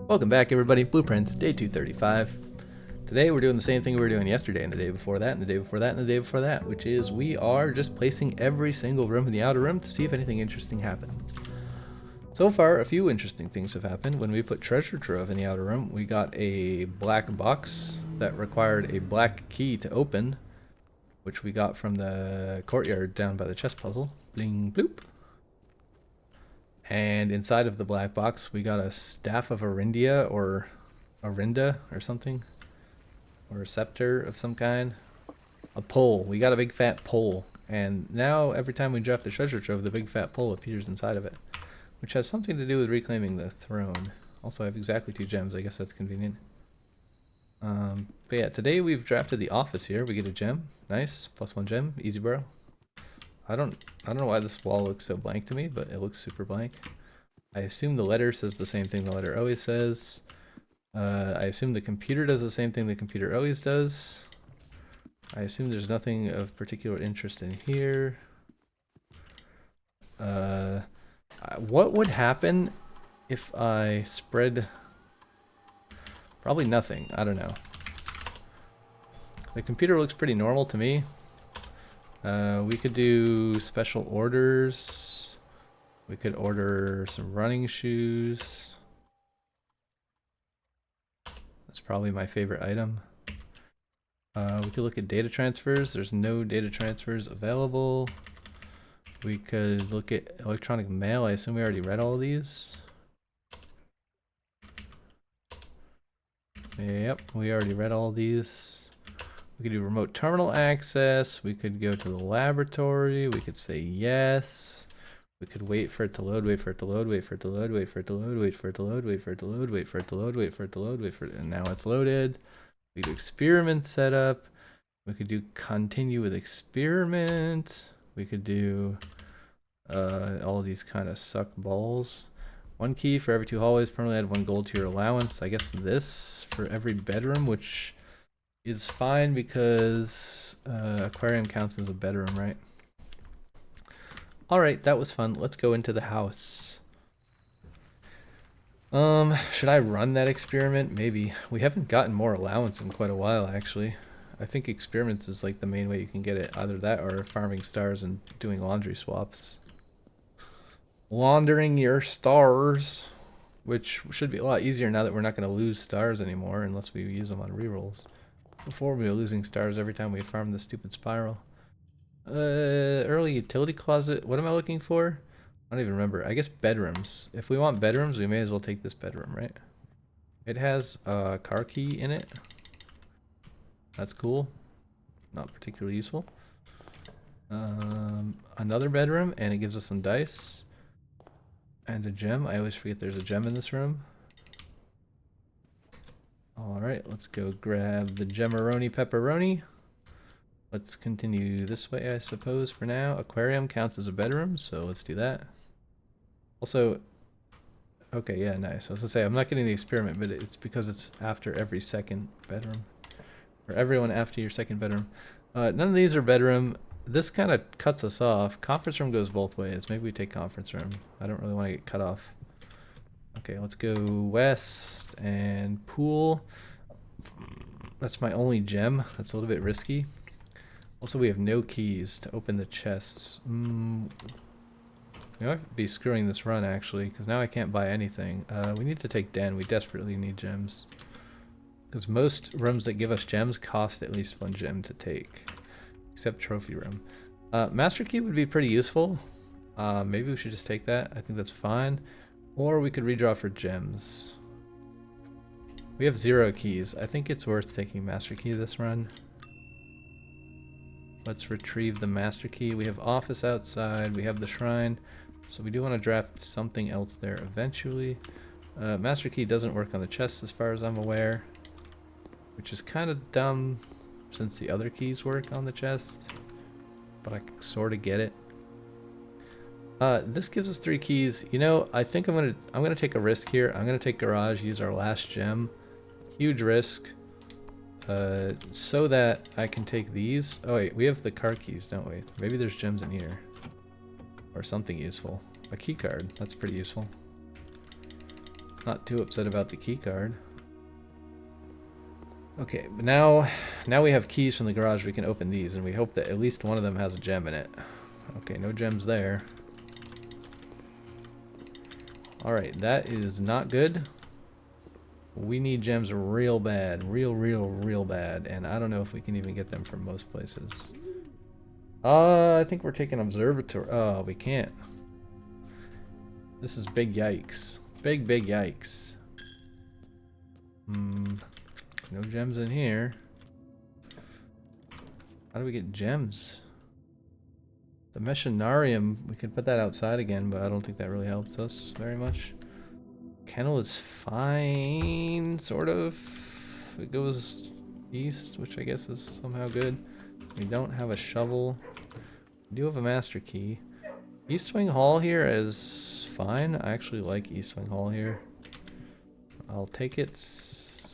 Welcome back, everybody. Blueprints, day 235. Today we're doing the same thing we were doing yesterday and the day before that and the day before that and the day before that, which is we are just placing every single room in the outer room to see if anything interesting happens. So far, a few interesting things have happened. When we put treasure trove in the outer room, we got a black box that required a black key to open, which we got from the courtyard down by the chest puzzle. Bling bloop. And inside of the black box, we got a staff of Arindia or Arinda or something, or a scepter of some kind. A pole. We got a big fat pole, and now every time we draft the treasure trove, the big fat pole appears inside of it, which has something to do with reclaiming the throne. Also, I have exactly 2 gems. I guess that's convenient. But yeah, today we've drafted the office here. We get a gem. Nice. +1 gem. Easy, bro. I don't know why this wall looks so blank to me, but it looks super blank. I assume the letter says the same thing the letter always says. I assume the computer does the same thing the computer always does. I assume there's nothing of particular interest in here. What would happen if I spread... Probably nothing. I don't know. The computer looks pretty normal to me. We could do special orders. We could order some running shoes. That's probably my favorite item. We could look at data transfers. There's no data transfers available. We could look at electronic mail. I assume we already read all of these. Yep, we already read all of these. We could do remote terminal access. We could go to the laboratory. We could say yes. We could wait for it to load, wait for it to load, wait for it to load, wait for it to load, wait for it to load, wait for it to load, wait for it to load, wait for it to load, wait for it, and now it's loaded. We could do experiment setup. We could do continue with experiment. We could do all of these kind of suck balls. 1 key for every 2 hallways. Permanently add 1 gold to your allowance. I guess this for every bedroom, which is fine because aquarium counts as a bedroom, right? Alright, that was fun. Let's go into the house. Should I run that experiment? Maybe. We haven't gotten more allowance in quite a while, actually. I think experiments is like the main way you can get it. Either that or farming stars and doing laundry swaps. Laundering your stars, which should be a lot easier now that we're not going to lose stars anymore unless we use them on rerolls. Before we were losing stars every time we farmed the stupid spiral. Early utility closet. What am I looking for? I don't even remember. I guess bedrooms. If we want bedrooms, we may as well take this bedroom, right? It has a car key in it. That's cool. Not particularly useful. Another bedroom, and it gives us some dice. And a gem. I always forget there's a gem in this room. Alright, let's go grab the Gemaroni Pepperoni. Let's continue this way, I suppose, for now. Aquarium counts as a bedroom, so let's do that. Also, okay, yeah, nice. I was gonna say, I'm not getting the experiment, but it's because it's after every second bedroom. Or everyone after your second bedroom. None of these are bedroom. This kind of cuts us off. Conference room goes both ways. Maybe we take conference room. I don't really want to get cut off. Okay, let's go west and pool. That's my only gem. That's a little bit risky. Also, we have no keys to open the chests. We might be screwing this run, actually, because now I can't buy anything. We need to take Den. We desperately need gems. Because most rooms that give us gems cost at least 1 gem to take. Except trophy room. Master key would be pretty useful. Maybe we should just take that. I think that's fine. Or we could redraw for gems. We have 0 keys. I think it's worth taking master key this run. Let's retrieve the master key. We have office outside. We have the shrine. So we do want to draft something else there eventually. Master key doesn't work on the chest as far as I'm aware. Which is kind of dumb since the other keys work on the chest. But I sort of get it. This gives us 3 keys. You know, I think I'm gonna take a risk here. I'm gonna take garage, use our last gem. Huge risk. So that I can take these. Oh wait, we have the car keys, don't we? Maybe there's gems in here. Or something useful. A key card. That's pretty useful. Not too upset about the key card. Okay, but now we have keys from the garage. We can open these, and we hope that at least one of them has a gem in it. Okay, no gems there. Alright, that is not good. We need gems real bad. Real bad. And I don't know if we can even get them from most places. I think we're taking observatory. Oh, we can't. This is big yikes. Big yikes. No gems in here. How do we get gems? The Machinarium, we could put that outside again, but I don't think that really helps us very much. Kennel is fine, sort of. It goes east, which I guess is somehow good. We don't have a shovel. We do have a master key. East Wing Hall here is fine. I actually like East Wing Hall here. I'll take it.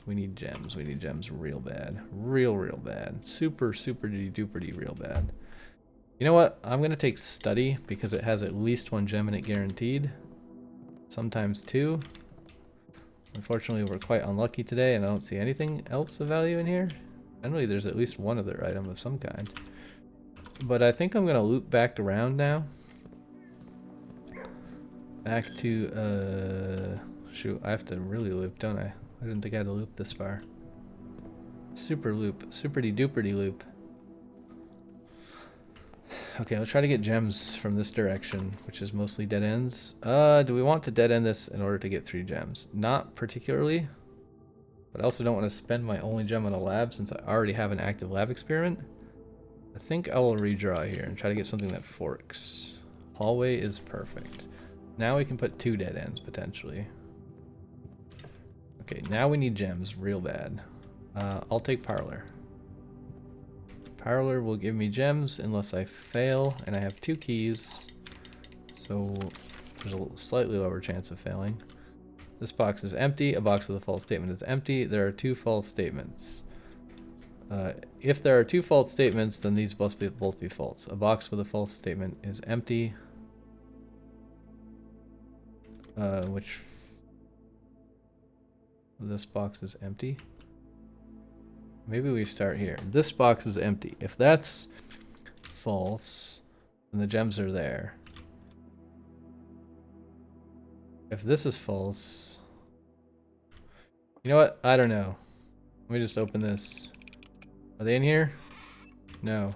We need gems. We need gems real bad. Real bad. Super duper real bad. You know what? I'm going to take study because it has at least one gem in it guaranteed. Sometimes two. Unfortunately, we're quite unlucky today and I don't see anything else of value in here. Generally, there's at least one other item of some kind. But I think I'm going to loop back around now. Back to, shoot, I have to really loop, don't I? I didn't think I had to loop this far. Super loop. Superty-duperty loop. Okay, let's try to get gems from this direction, which is mostly dead ends. Do we want to dead end this in order to get 3 gems? Not particularly. But I also don't want to spend my only gem on a lab since I already have an active lab experiment. I think I will redraw here and try to get something that forks. Hallway is perfect. Now we can put 2 dead ends potentially. Okay, now we need gems real bad. I'll take parlor. Parlor will give me gems unless I fail, and I have 2 keys, so there's a slightly lower chance of failing. This box is empty. A box with a false statement is empty. There are 2 false statements. If there are 2 false statements, then these must both be false. A box with a false statement is empty. Which this box is empty. Maybe we start here. This box is empty. If that's false, then the gems are there. If this is false, you know what? I don't know. Let me just open this. Are they in here? No.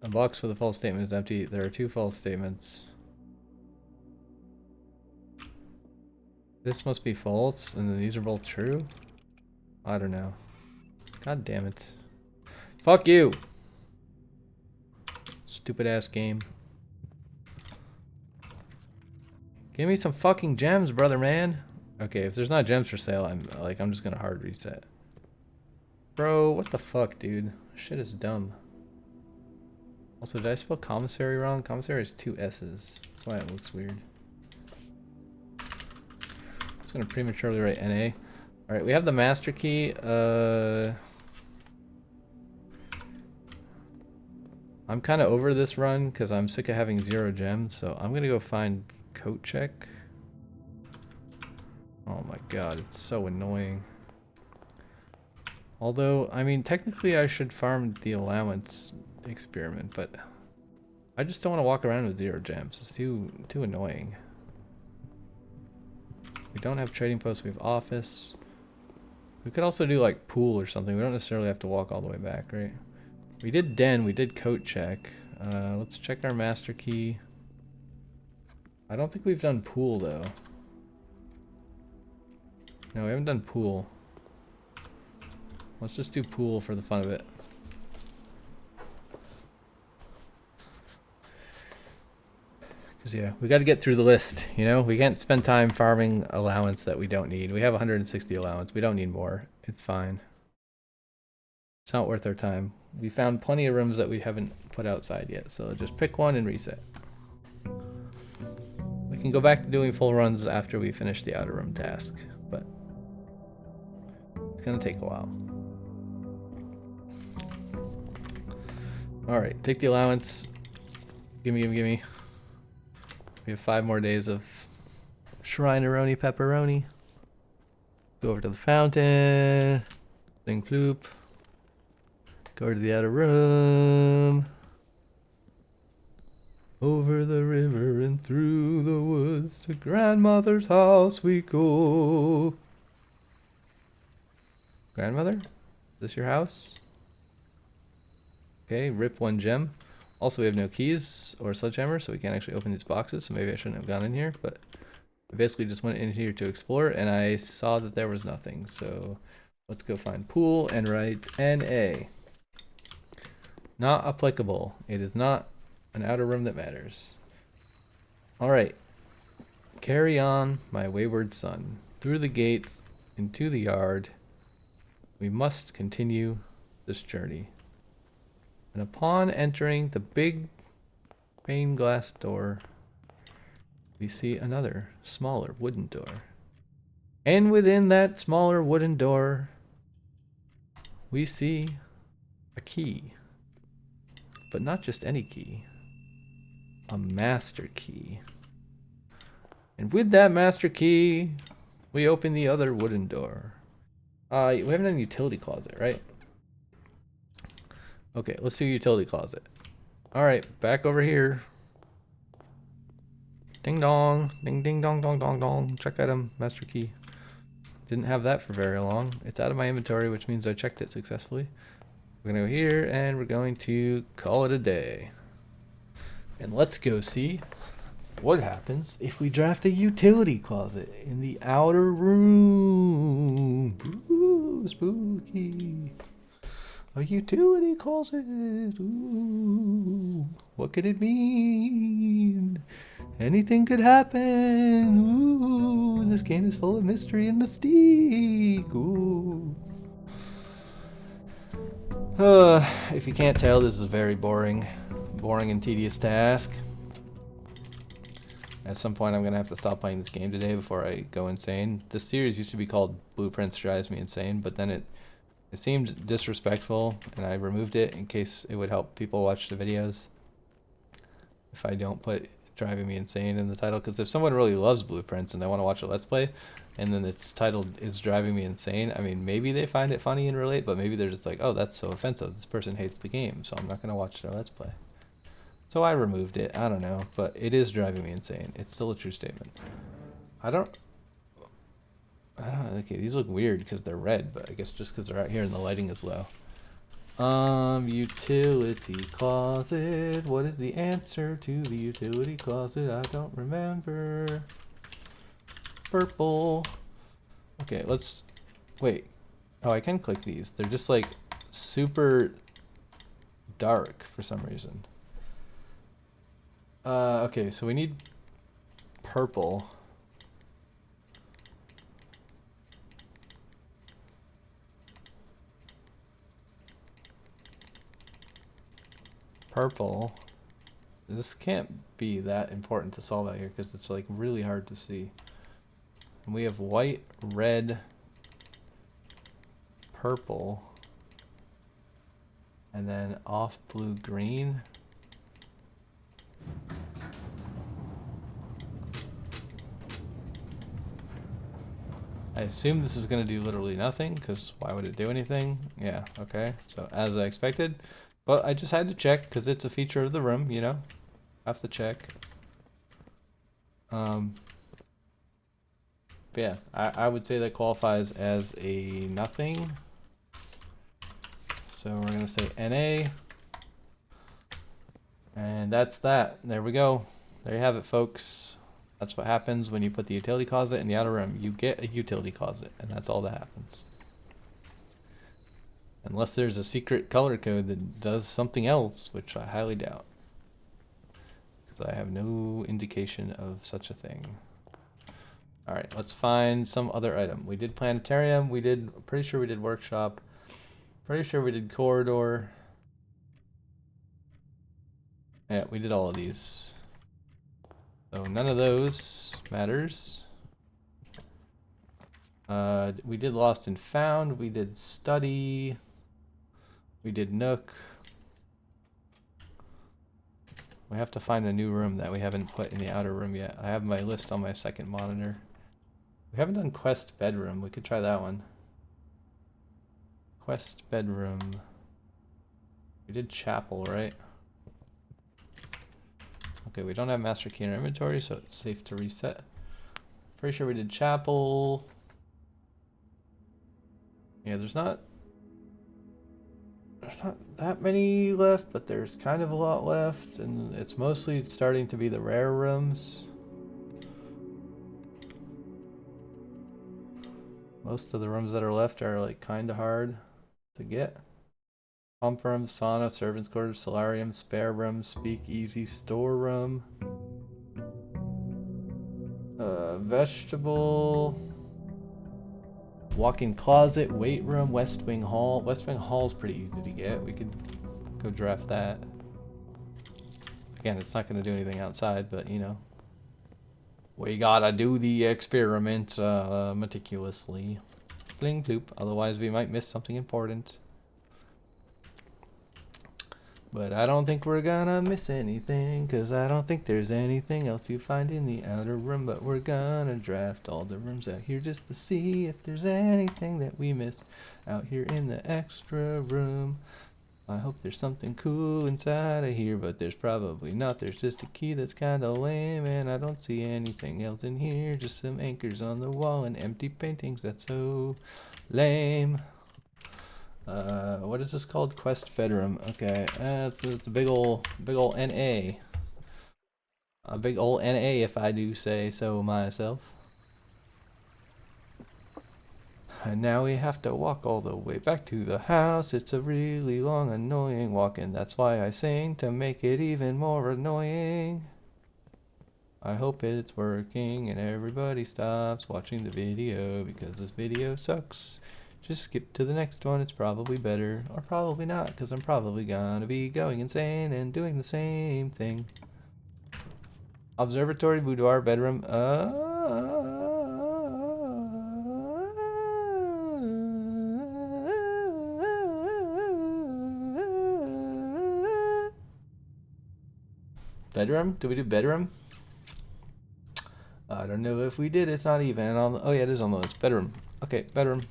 A box with a false statement is empty. There are 2 false statements. This must be false, and then these are both true? I don't know. God damn it. Fuck you! Stupid ass game. Give me some fucking gems, brother man. Okay, if there's not gems for sale, I'm just gonna hard reset. Bro, what the fuck, dude? Shit is dumb. Also, did I spell commissary wrong? Commissary is 2 S's. That's why it looks weird. Just gonna prematurely write NA. Alright, we have the master key. I'm kind of over this run because I'm sick of having 0 gems, so I'm gonna go find coat check. Oh my god, it's so annoying. Although, I mean, technically I should farm the allowance experiment, but I just don't want to walk around with 0 gems. It's too annoying. We don't have trading posts, we have office. We could also do like pool or something. We don't necessarily have to walk all the way back, right? We did den, we did coat check. Let's check our master key. I don't think we've done pool though. No, we haven't done pool. Let's just do pool for the fun of it. Because yeah, we got to get through the list, you know? We can't spend time farming allowance that we don't need. We have 160 allowance. We don't need more. It's fine. It's not worth our time. We found plenty of rooms that we haven't put outside yet, so just pick one and reset. We can go back to doing full runs after we finish the outer room task, but it's gonna take a while. Alright, take the allowance. Gimme. We have 5 more days of Shrineroni pepperoni. Go over to the fountain. Thing floop. Go to the outer room. Over the river and through the woods to grandmother's house we go. Grandmother? Is this your house? Okay, rip 1 gem. Also, we have no keys or sledgehammer, so we can't actually open these boxes, so maybe I shouldn't have gone in here, but I basically just went in here to explore, and I saw that there was nothing, so let's go find pool and write NA. Not applicable. It is not an outer room that matters. Alright. Carry on, my wayward son. Through the gates, into the yard. We must continue this journey. And upon entering the big pane glass door, we see another, smaller wooden door. And within that smaller wooden door, we see a key. But not just any key. A master key. And with that master key, we open the other wooden door. We haven't done utility closet, right? Okay, let's do utility closet. Alright, back over here. Ding dong. Ding ding dong dong dong dong. Check item, master key. Didn't have that for very long. It's out of my inventory, which means I checked it successfully. We're gonna go here and we're going to call it a day. And let's go see what happens if we draft a utility closet in the outer room. Ooh, spooky. A utility closet. Ooh, what could it mean? Anything could happen. Ooh, this game is full of mystery and mystique. Ooh. If you can't tell, this is a very boring and tedious task. At some point, I'm gonna have to stop playing this game today before I go insane. This series used to be called Blueprints Drives Me Insane, but then it seemed disrespectful, and I removed it in case it would help people watch the videos. If I don't put Driving Me Insane in the title, because if someone really loves Blueprints and they want to watch a Let's Play, and then it's titled It's Driving Me Insane, I mean, maybe they find it funny and relate, but maybe they're just like, oh, that's so offensive. This person hates the game, so I'm not gonna watch their Let's Play. So I removed it. I don't know, but it is driving me insane. It's still a true statement. I don't know. Okay, these look weird because they're red, but I guess just because they're out here and the lighting is low. Utility closet. What is the answer to the utility closet? I don't remember. Purple. Okay, let's wait. Oh, I can click these. They're just like super dark for some reason. Okay, so we need purple. Purple. This can't be that important to solve out here because it's like really hard to see. And we have white, red, purple, and then off blue, green. I assume this is going to do literally nothing, because why would it do anything? Yeah, okay. So, as I expected. But I just had to check, because it's a feature of the room, you know? Have to check. But yeah, I would say that qualifies as a nothing. So, we're going to say NA. And that's that. There we go. There you have it, folks. That's what happens when you put the utility closet in the outer room. You get a utility closet, and that's all that happens. Unless there's a secret color code that does something else, which I highly doubt. Because I have no indication of such a thing. Alright, let's find some other item. We did planetarium, pretty sure we did workshop, pretty sure we did corridor. Yeah, we did all of these. So none of those matters. We did lost and found. We did study. We did nook. We have to find a new room that we haven't put in the outer room yet. I have my list on my second monitor. We haven't done quest bedroom. We could try that one. Quest bedroom. We did chapel, right? Okay, we don't have master key in our inventory, so it's safe to reset. Pretty sure we did chapel. Yeah, there's not that many left, but there's kind of a lot left, and it's mostly starting to be the rare rooms. Most of the rooms that are left are like kind of hard to get. Pump room, sauna, servants' quarters, solarium, spare room, speakeasy, storeroom. Vegetable. Walk-in closet, weight room, West Wing Hall. West Wing Hall's pretty easy to get. We could go draft that. Again, it's not going to do anything outside, but you know. We gotta do the experiment meticulously. Bling bloop, otherwise we might miss something important. But I don't think we're gonna miss anything, cause I don't think there's anything else you find in the outer room. But we're gonna draft all the rooms out here just to see if there's anything that we missed out here in the extra room. I hope there's something cool inside of here, but there's probably not. There's just a key that's kinda lame, and I don't see anything else in here. Just some anchors on the wall and empty paintings. That's so lame. What is this called? Quest bedroom. Okay, it's a big ol' NA. A big ol' NA, if I do say so myself. And now we have to walk all the way back to the house. It's a really long, annoying walk, and that's why I sing to make it even more annoying. I hope it's working and everybody stops watching the video because this video sucks. Just skip to the next one, it's probably better. Or probably not, because I'm probably gonna be going insane and doing the same thing. Observatory, boudoir, bedroom. Bedroom? Do we do bedroom? I don't know if we did. It's not even on the... Oh yeah, it is on the list. Bedroom. Okay, bedroom.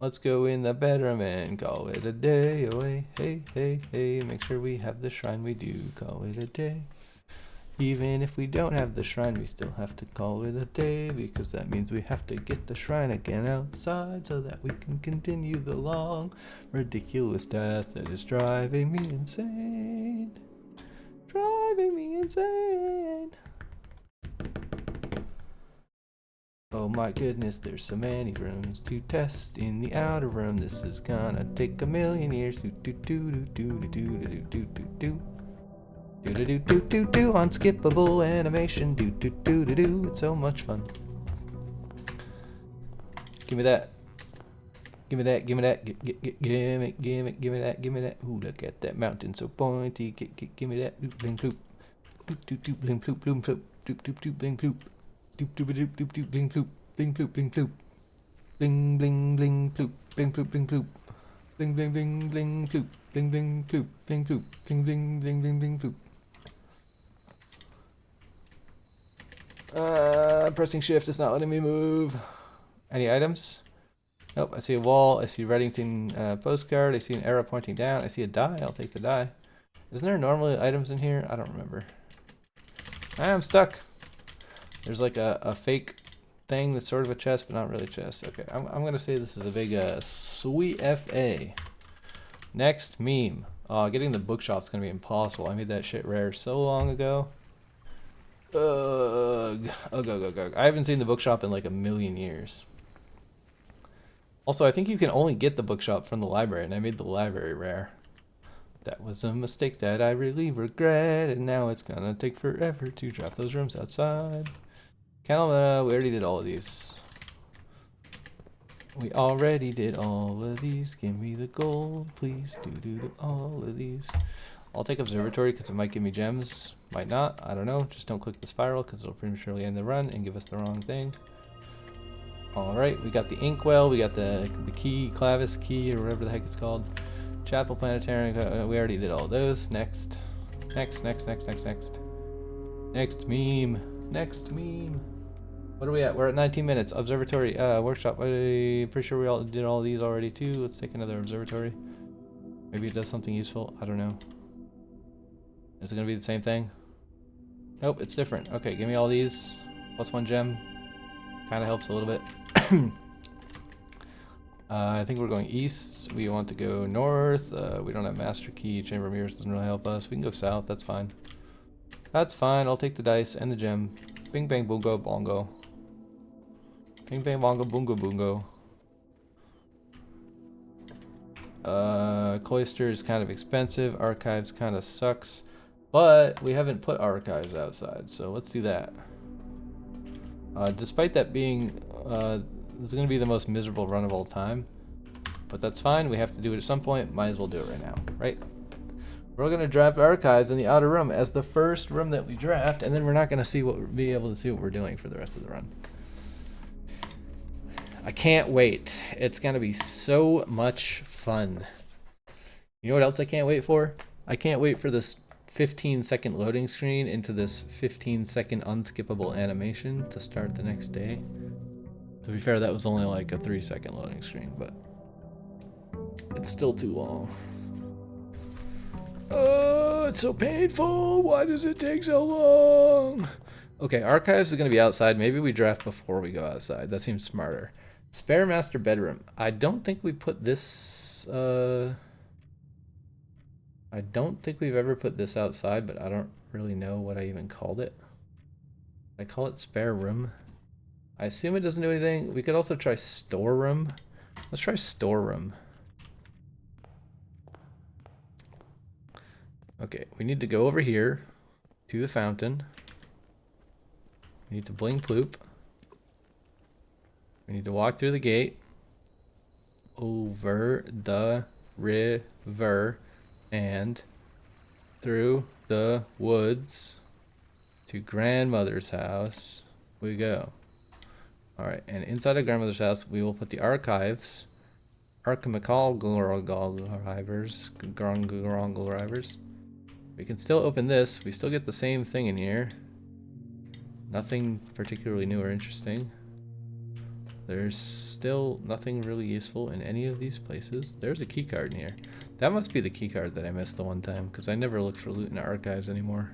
Let's go in the bedroom and call it a day. Away, hey, hey, hey. Make sure we have the shrine. We do call it a day. Even if we don't have the shrine, we still have to call it a day, because that means we have to get the shrine again outside so that we can continue the long, ridiculous task that is driving me insane. Driving me insane. Oh my goodness, there's so many rooms to test in the outer room. This is gonna take a million years. Do do do do do do do do do do. Do do do do do do. Unskippable animation. Do do do do do. It's so much fun. Give me that. Give me that. Give me that. Give me that. Give me that. Ooh, look at that mountain so pointy. Give me that. Doop bling ploop. Doop doop doop bling ploop bloom ploop. Doop doop doop bling ploop. Doop doop doop doop doop bling ploop. Bling ploop bling ploop. Bling bling bling ploop. Bling ploop bling ploop. Bling bling bling bling ploop. Bling bling ploop. Bling ploop. Bling bling bling bling bling ploop. Pressing shift is not letting me move. Any items? Nope. I see a wall. I see a Reddington postcard. I see an arrow pointing down. I see a die. I'll take the die. Isn't there normally items in here? I don't remember. I'm stuck. There's like a fake thing that's sort of a chest, but not really a chest. Okay, I'm gonna say this is a big sweet FA. Next meme. Getting the bookshop's gonna be impossible. I made that shit rare so long ago. Ugh. Ugh. I haven't seen the bookshop in like a million years. Also, I think you can only get the bookshop from the library, and I made the library rare. That was a mistake that I really regret, and now it's gonna take forever to draft those rooms outside. Kennel, we already did all of these. We already did all of these. Give me the gold, please. Do all of these. I'll take observatory because it might give me gems. Might not. I don't know. Just don't click the spiral because it'll prematurely end the run and give us the wrong thing. Alright, we got the inkwell. We got the key, clavis key, or whatever the heck it's called. Chapel, planetarium. We already did all those. Next. Next. Next meme. Next meme. What are we at? We're at 19 minutes. Observatory workshop. I'm pretty sure we all did all these already too. Let's take another observatory. Maybe it does something useful. I don't know. Is it gonna be the same thing? Nope, it's different. Okay, give me all these. Plus 1 gem. Kind of helps a little bit. I think we're going east. We want to go north. We don't have master key. Chamber of mirrors doesn't really help us. We can go south. That's fine. That's fine. I'll take the dice and the gem. Bing bang boongo bongo. Bing bang bongo boongo boongo. Cloister is kind of expensive. Archives kind of sucks. But we haven't put archives outside, so let's do that. Despite that being, this is going to be the most miserable run of all time. But that's fine. We have to do it at some point. Might as well do it right now, right? We're going to draft archives in the outer room as the first room that we draft, and then we're not going to be able to see what we're doing for the rest of the run. I can't wait. It's going to be so much fun. You know what else I can't wait for? I can't wait for this 15-second loading screen into this 15-second unskippable animation to start the next day. To be fair, that was only like a 3-second loading screen, but it's still too long. Oh, it's so painful. Why does it take so long? Okay, archives is going to be outside. Maybe we draft before we go outside. That seems smarter. Spare master bedroom. I don't think we put this... I don't think we've ever put this outside, but I don't really know what I even called it. I call it spare room. I assume it doesn't do anything. We could also try storeroom. Let's try storeroom. Okay, we need to go over here to the fountain. We need to bling ploop. We need to walk through the gate. Over the river. And through the woods to grandmother's house we go. Alright, and inside of grandmother's house we will put the archives. Archimacalgrivers. We can still open this. We still get the same thing in here. Nothing particularly new or interesting. There's still nothing really useful in any of these places. There's a key card in here. That must be the key card that I missed the one time, because I never look for loot in archives anymore.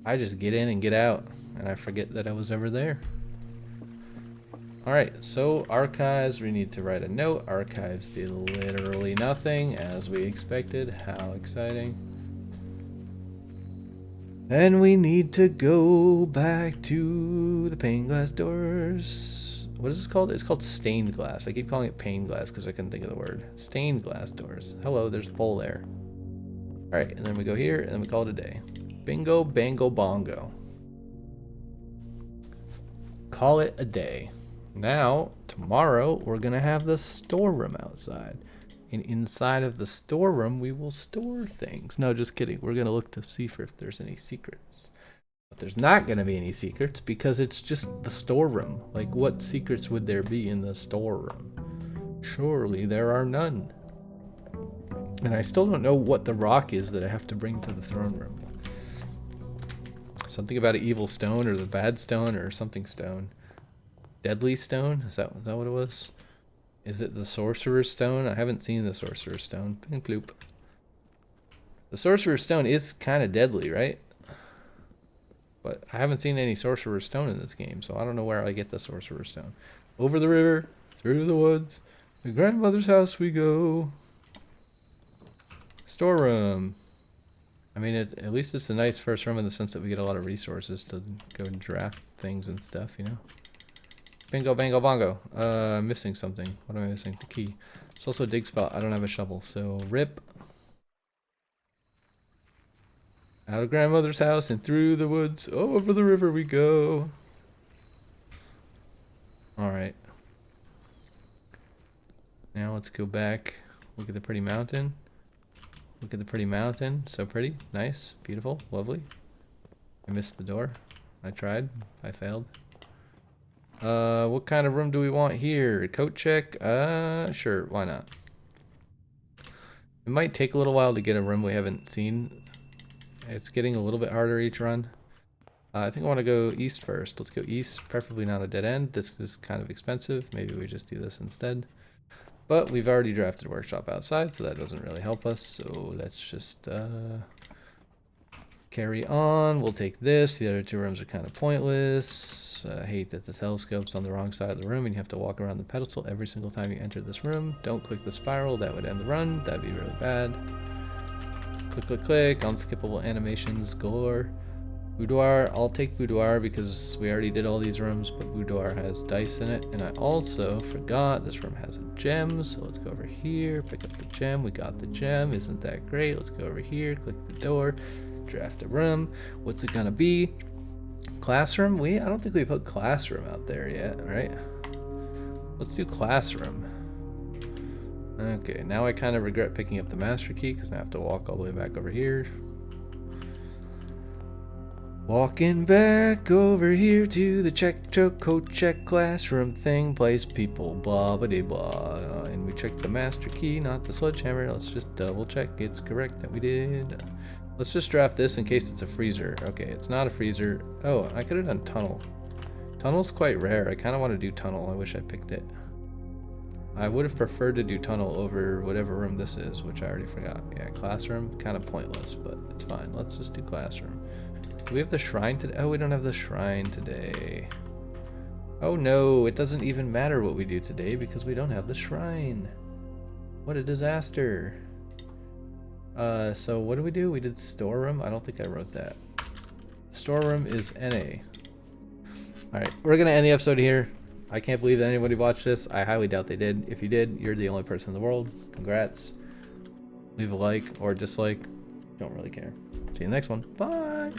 I just get in and get out, and I forget that I was ever there. Alright, so archives, we need to write a note. Archives did literally nothing, as we expected. How exciting. Then we need to go back to the pane glass doors. What is this called? It's called stained glass. I keep calling it pane glass because I couldn't think of the word. Stained glass doors. Hello, there's a pole there. Alright, and then we go here, and then we call it a day. Bingo, bango, bongo. Call it a day. Now, tomorrow, we're going to have the storeroom outside. And inside of the storeroom, we will store things. No, just kidding. We're going to look to see if there's any secrets. But there's not going to be any secrets because it's just the storeroom. Like, what secrets would there be in the storeroom? Surely there are none. And I still don't know what the rock is that I have to bring to the throne room. Something about an evil stone or the bad stone or something stone. Deadly stone? Is that what it was? Is it the sorcerer's stone? I haven't seen the sorcerer's stone. Ping ploop. The sorcerer's stone is kind of deadly, right? But I haven't seen any sorcerer's stone in this game, so I don't know where I get the sorcerer's stone. Over the river, through the woods, to grandmother's house we go. Storeroom. I mean, at least it's a nice first room in the sense that we get a lot of resources to go and draft things and stuff, you know? Bingo, bango, bongo. Missing something. What am I missing? The key. There's also a dig spot. I don't have a shovel, so rip. Out of grandmother's house and through the woods. Over the river we go. Alright. Now let's go back. Look at the pretty mountain. Look at the pretty mountain. So pretty. Nice. Beautiful. Lovely. I missed the door. I tried. I failed. What kind of room do we want here? Coat check? Sure. Why not? It might take a little while to get a room we haven't seen. It's getting a little bit harder each run. I think I want to go east first. Let's go east, preferably not a dead end. This is kind of expensive. Maybe we just do this instead. But we've already drafted workshop outside, so that doesn't really help us. So let's just carry on. We'll take this. The other two rooms are kind of pointless. I hate that the telescope's on the wrong side of the room and you have to walk around the pedestal every single time you enter this room. Don't click the spiral. That would end the run. That'd be really bad. Click, click, click. Unskippable animations galore. Boudoir. I'll take boudoir because we already did all these rooms, but boudoir has dice in it. And I also forgot this room has a gem. So let's go over here. Pick up the gem. We got the gem. Isn't that great? Let's go over here. Click the door. Draft a room. What's it gonna be? Classroom? I don't think we put classroom out there yet, right? Let's do classroom. Okay, now I kind of regret picking up the master key because I have to walk all the way back over here. Walking back over here to the check, choke, code check, classroom thing, place people, blah, blah, blah, blah. And we checked the master key, not the sledgehammer. Let's just double check it's correct that we did. Let's just draft this in case it's a freezer. Okay, it's not a freezer. Oh, I could have done tunnel. Tunnel's quite rare. I kind of want to do tunnel. I wish I picked it. I would have preferred to do tunnel over whatever room this is, which I already forgot. Yeah, classroom, kind of pointless, but it's fine. Let's just do classroom. Do we have the shrine today? Oh, we don't have the shrine today. Oh no, it doesn't even matter what we do today because we don't have the shrine. What a disaster. So what do we do? We did storeroom. I don't think I wrote that. Storeroom is NA. Alright, we're going to end the episode here. I can't believe that anybody watched this. I highly doubt they did. If you did, you're the only person in the world. Congrats. Leave a like or dislike. Don't really care. See you in the next one. Bye!